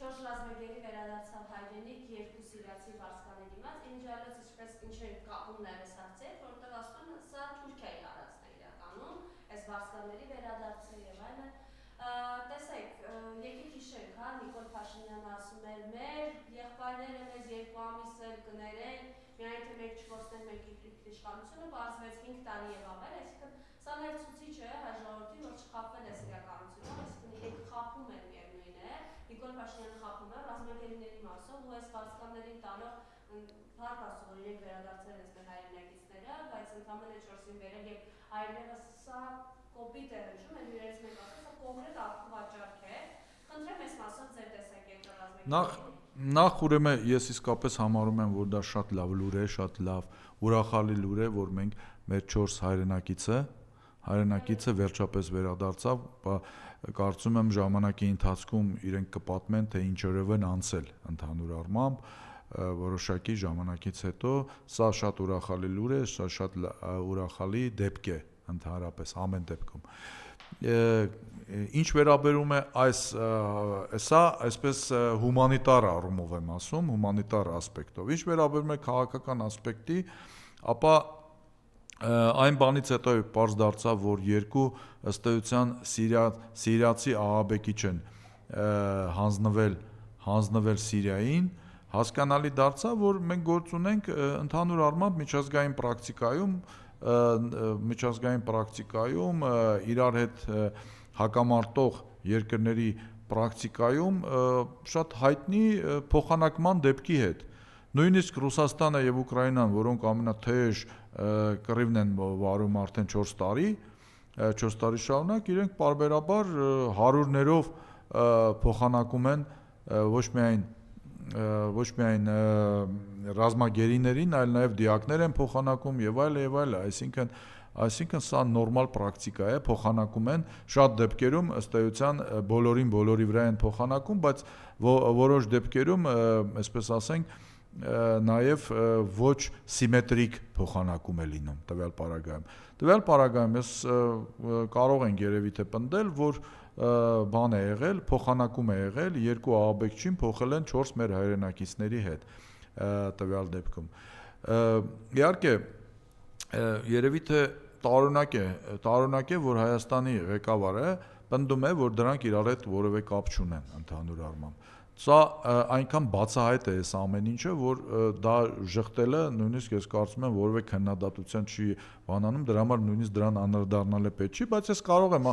4 ռազմագերի վերադարձավ հայրենիք, 2 սիրիացի վարձկաների դիմաց, իմիջիալոց ինչպես ինչ են կապում ներս հարցեր, որովհետև ասում են սա Թուրքիայի արածն է իրականում, այս վարձկաների վերադարձը եւ այլն։ Տեսեք, եկեք հիշենք, հա, Նիկոլ Փաշինյանը ասում էր, մեր եղբայրները մեզ 2 ամիս էլ կներեն, միայն թե մենք չկորցնենք մեր իշխանությունը, բարձվեց 5 տարի եւ ավել, այսինքն սա մեր ցուցիչ է հայ ժողովրդի, որ չխաբվել է իրականությունով, այսինքն իրենք խաբում են միևնույն է, Նիկոլ Փաշինյանը խաբում է ռազմագերիների մասով ու այս վարձկաններին տալով հարկ ասում, որ իրենք վերադարձել են մեր հայրենակիցները, բայց ընդամենը 4-ին վերել եւ այլևս սա կոպիտ է հնչում, են իրենց մեկ ասում, սա կոնկրետ ակտվաճառք է։ Խնդրեմ այս մասով ձեր տեսակետը ռազմագերիների։ Նախ ուրեմն ես իսկապես համարում եմ, որ դա շատ լավ լուր է, շատ լավ ուրախալի լուր է, որ մենք մեր 4 հայրենակիցը վերջապես վերադարձավ, կարծում եմ ժամանակի ընթացքում իրենք կպատմեն, թե ինչերով են անցել ընդհանուր առմամբ, որոշակի ժամանակից հետո, սա շատ ուրախալի լուր է, սա շատ ուրախալի դեպք է ընդհանրապես ամեն դեպքում։ Ինչ վերաբերում է սա այսպես հումանիտար առումով եմ ասում, հումանիտար ասպեկտով։ Ինչ վերաբերում է քաղաքական ասպեկտի, ապա այն բանից հետո պարզ դարձավ, որ 2 ըստ էության սիրիացի ահաբեկիչ են հանձնվել Սիրիային, հասկանալի դարձավ, որ մենք գործ ունենք ընդհանուր առմամբ միջազգային պրակտիկայում իրար հետ հակամարտող երկրների պրակտիկայում շատ հայտնի փոխանակման դեպքի հետ։ Նույնիսկ Ռուսաստանը եւ Ուկրաինան, որոնք ամենաթեժ կռիվն են վարում արդեն 4 տարի շարունակ, իրենք պարբերաբար հարյուրներով փոխանակում են ոչ միայն ռազմագերիներին, այլ նաեւ դիակներ են փոխանակում եւ այլ, այսինքն սա նորմալ պրակտիկա է, փոխանակում են շատ դեպքերում ըստ էության բոլորի վրա են փոխանակում, բայց որոշ դեպքերում, այսպես ասենք, նաև ոչ սիմետրիկ փոխանակում է լինում տվյալ պարագայում ես կարող ենք երևի թե պնդել, որ բան է եղել, փոխանակում է եղել, 2 ահաբեկչին փոխել են 4 մեր հայրենակիցների հետ տվյալ դեպքում։ Իհարկե, երևի թե տարօրինակ է, որ Հայաստանի ղեկավարը պնդում է, որ դրանք իրար հետ որևէ կապ չունեն ընդհանուր առմամբ։ Սա այնքան բացահայտ է այս ամեն ինչը, որ դա ժխտելը նույնիսկ ես կարծում եմ որևէ քննադատության չի բանանում, դրա համար նույնիսկ դրան անդրադառնալը պետք չի, բայց ես կարող եմ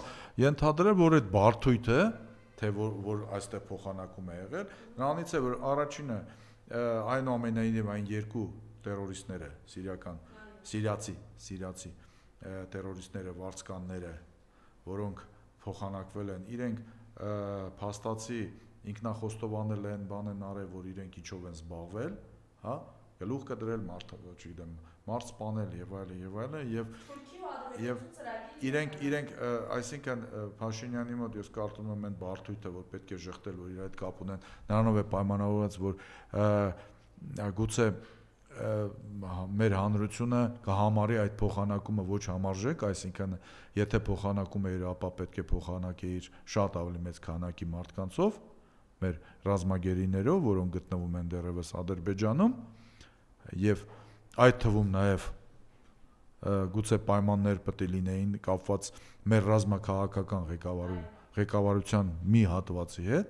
ենթադրել, որ այդ բարդույթը, թե որ այստեղ փոխանակում է եղել, նրանից է, որ առաջինը այնուամենայնիվ այն 2 տերորիստները, սիրիացի տերորիստները, վարձկանները, որոնք փոխանակվել են, իրենք փաստացի ինքնախոստովանել են, բան են արել, որ իրենք ինչով են զբաղվել, հա, գլուխ կդրել, մարդ սպանել եւ այլն եւ իրենք այսինքն Փաշինյանի մոտ ես կարծում եմ այն բարդույթը, որ պետք է ժխտել, որ իր հետ կապ ունեն, նրանով է պայմանավորված, որ գուցե մեր հանրությունը կհամարի այդ փոխանակումը ոչ համարժեք, այսինքն եթե փոխանակում է իր, ապա պետք է փոխանակի իր շատ ավելի մեծ քանակի մարդկանցով, մեր ռազմագերիներով, որոնք գտնվում են դեռևս Ադրբեջանում, եւ այդ թվում նաեւ գուցե պայմաններ պետք է լինեին կապված մեր ռազմաքաղաքական ղեկավարության մի հատվածի հետ,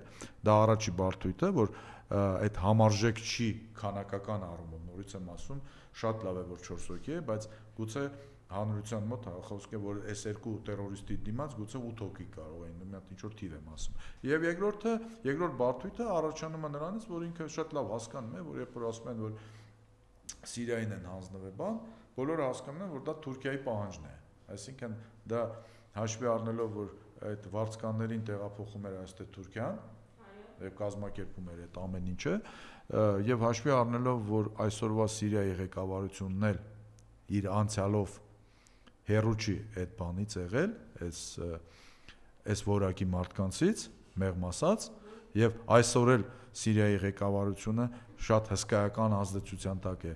դա առաջի բարդույթը, որ այդ համարժեք չի քանակական առումով, նորից եմ ասում, շատ լավ է, որ 4 հոգի է, բայց գուցե հանրության մոտ խոսք է, որ այս 2 տերորիստի դիմաց գուցե 8 հոգի կարող էին, մի հատ ինչ-որ թիվ եմ ասում։ Եվ երկրորդ բարդույթը առաջանում է նրանից, որ ինքը շատ լավ հասկանում է, որ երբ որ ասում են, որ Սիրիային են հանձնվել բան, բոլորը հասկանում են, որ դա Թուրքիայի պահանջն է։ Այսինքն դա հաշվի առնելով, որ այդ վարձկաններին տեղափոխում էր այստեղ Թուրքիան, եւ կազմակերպում էր այդ ամեն ինչը, եւ հաշվի առնելով, որ այսօրվա Սիրիայի ղեկավարությունն էլ իր անցյալով հեռու չի այդ բանից եղել, այս որակի մարդկանցից, մեղմ ասած, եւ այսօր էլ Սիրիայի ղեկավարությունը շատ հսկայական ազդեցության տակ է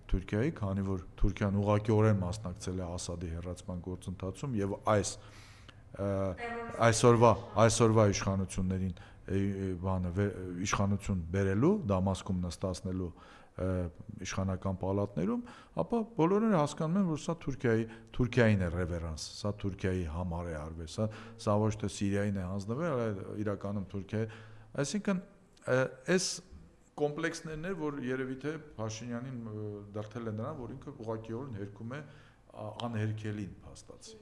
Թուրքիայի, քանի որ Թուրքիան ուղղակիորեն մասնակցել է Ասադի հեռացման գործընթացում եւ այսօրվա իշխանություններին բանը իշխանություն բերելու, Դամասկում նստացնելու իշխանական պալատներում, ապա բոլորը հասկանում են, որ սա Թուրքիային է ռևերանս, սա Թուրքիայի համար է արվել, սա ոչ թե Սիրիային է հանձնվել, այլ իրականում Թուրքիայի, այսինքն այս կոմպլեքսներն էր, որ երևի թե Փաշինյանին դրդել է նրան, որ ինքը ուղղակիորեն հերքում է անհերքելին փաստացի,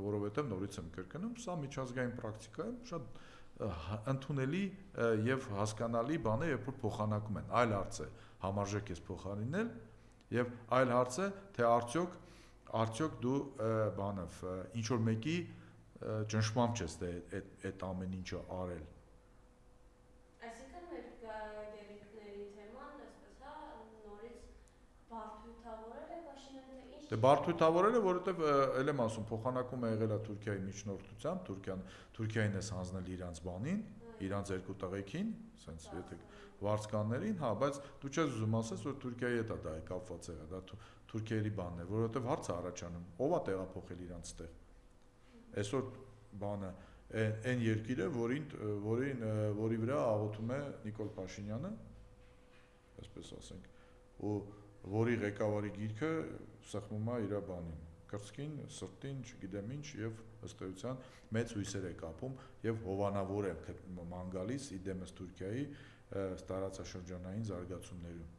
որովհետև նորից եմ կրկնում, սա միջազգային պրակտիկայում շատ ընդունելի եւ հասկանալի բան է, երբ որ փոխանակում են, այլ հարց է համարժեք ես փոխարինել եւ այլ հարց է, թե արդյոք դու բանով ինչ որ մեկի ճնշմամբ չես դե այդ ամեն ինչը արել։ Այսինքն մեր գերիքների թեման, այսպես հա, նորից բարդույթավորել է Փաշինյանը, թե ինչ։ Դե բարդույթավորել է, որովհետև ել եմ ասում, փոխանակումը եղել է Թուրքիայի միջնորդությամբ, Թուրքիային է հանձնել իրանց բանին, իրանց երկու տղեկին, ասենց եթե վարձկաններին, հա, բայց դու չես ուզում ասես, որ Թուրքիայի հետ է դա կապված եղել, դա Թուրքիայի բանն է, որովհետև հարց է առաջանում, ով է տեղափոխել իրանց տեղ։ Այսօր բանը այն երկիրը, որի վրա աղոթում է Նիկոլ Փաշինյանը, այսպես ասենք, ու որի ղեկավարի գիրքը սխմում է իր բանին, կրծքին, սրտին, չգիտեմ ինչ, եւ ըստ էության մեծ հույսեր է կապում եւ հովանավոր է ման գալիս իդեմս Թուրքիայի տարածաշրջանային զարգացումներում,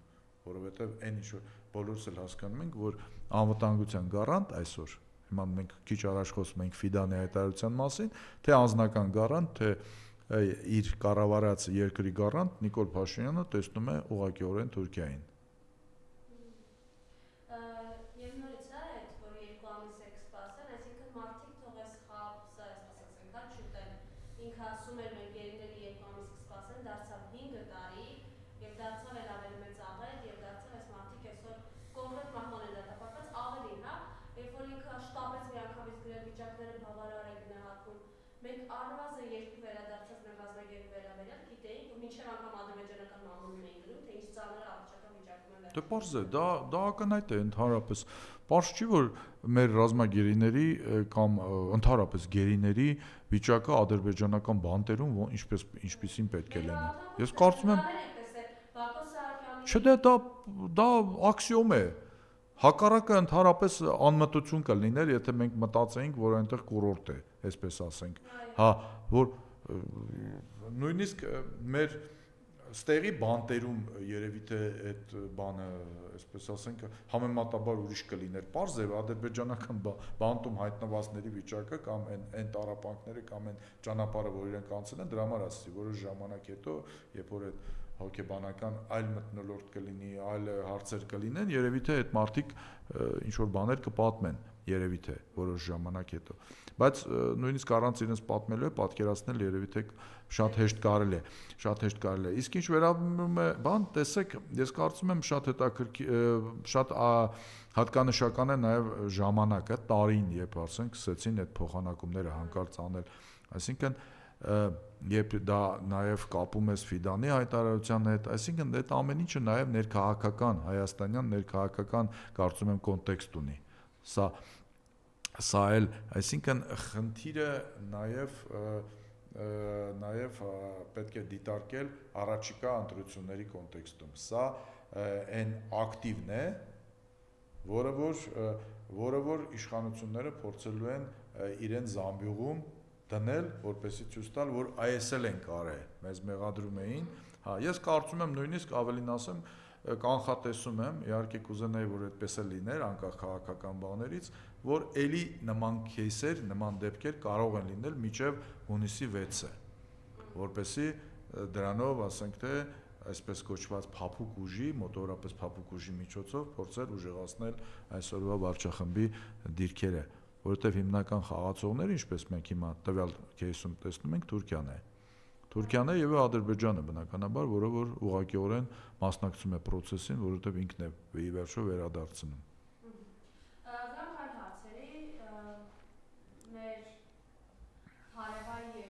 որովհետեւ այն ինչ բոլորս էլ հասկանում ենք, որ անվտանգության գարանտ այսօր, հիմա մենք քիչ առաջ խոսում ենք Ֆիդանի հայտարարության մասին, թե անձնական գարանտ, թե իր կառավարած երկրի գարանտ Նիկոլ Փաշինյանը տեսնում է ուղղակիորեն Թուրքիային։ Եվ նորից է այդ, որ 2 ամիս եք սպասել, այսինքն մարդիկ թող այս խաբսը, այսպես ասենք, հա չուտեն, ինքը ասում էր մենք գերիների 2 ամիս կսպասեն, դարձավ 5 տարի եւ դարձավ էլ ավելի մեծ աղետ եւ դարձավ այս մարդիկ այսօր կոնկրետ մահման են դատապարտված ավելին, հա, երբ որ ինքը շտաբեց միանգամից գրել վիճակները բավարար է գնահատվում, մենք առնվազն 2 վերադարձած մեր բազմագերի վերաբերյալ գիտեինք, որ մինչեւ անգամ ադրբեջանական մամուլում էին գրում, թե ինչ ծանր առողջական վիճակում են։ Դե պարզ է, դա ակնհայտ է ընդհանրապես։ Պարզ չի, որ մեր ռազմագերիների կամ ընդհանրապես գերիների վիճակը ադրբեջանական բանտերում ինչպիսին պետք է լինի։ Ես կարծում եմ, չէ, դա աքսիոմ է։ Հակառակը ընդհանրապես անմտություն կլիներ, եթե մենք մտածեինք, որ այնտեղ կուրորտ է, այսպես ասենք։ Հա, որ նույնիսկ մեր ստեղի բանտերում երևի թե այդ բանը, այսպես ասենք, համեմատաբար ուրիշ կլիներ։ Պարզ է, ադրբեջանական բանտում հայտնվածների վիճակը կամ այն տառապանքները կամ այն ճանապարհը, որ իրենք անցել են, դրա համար ասեցի, որոշ ժամանակ հետո, երբ որ այդ հոգեբանական այլ մթնոլորտ կլինի, այլ հարցեր կլինեն, երևի թե այդ մարդիկ ինչ որ բաներ կպատմեն, երևի թե որոշ ժամանակ հետո։ Բայց նույնիսկ առանց իրենց պատմելու է պատկերացնել երևի թե շատ հեշտ կարելի է։ Իսկ ինչ վերաբերում է բան, տեսեք, ես կարծում եմ շատ հետաքրքիր, շատ հատկանշական է նաև ժամանակը, տարին, երբ ասենք սկսեցին այդ փոխանակումները հանկարծ անել, այսինքն երբ դա նաև կապում ես Ֆիդանի հայտարարության հետ, այսինքն այդ ամեն ինչը նաև ներքաղաքական, հայաստանյան ներքաղաքական կարծում եմ կոնտեքստ ունի։ Սա էլ, այսինքն խնդիրը նաև պետք է դիտարկել առաջիկա ընտրությունների կոնտեքստում։ Սա այն ակտիվն է, որը որ իշխանությունները փորձելու են իրեն զամբյուղում դնել, որպեսզի ցույց տալ, որ այս էլ են կարել, մեզ մեղադրում էին։ Հա, ես կարծում եմ նույնիսկ ավելին ասեմ, կանխատեսում եմ, իհարկե կուզենայի, որ այդպես էլ լիներ, անկախ քաղաքական բաներից, որ էլի նման кейսեր, նման դեպքեր կարող են լինել մինչև հունիսի 6-ը, որպեսզի դրանով, ասենք թե, այսպես կոչված փափուկ ուժի, մոտավորապես փափուկ ուժի միջոցով փորձել ուժեղացնել այսօրվա վարչախմբի դիրքերը, որովհետև հիմնական խաղացողները, ինչպես մենք հիմա տվյալ кейսում տեսնում ենք, Թուրքիան է եւ Ադրբեջանը բնականաբար, որը որ ուղղակիորեն մասնակցում է process-ին, որովհետև ինքն է ի վերջո վերադարձնում։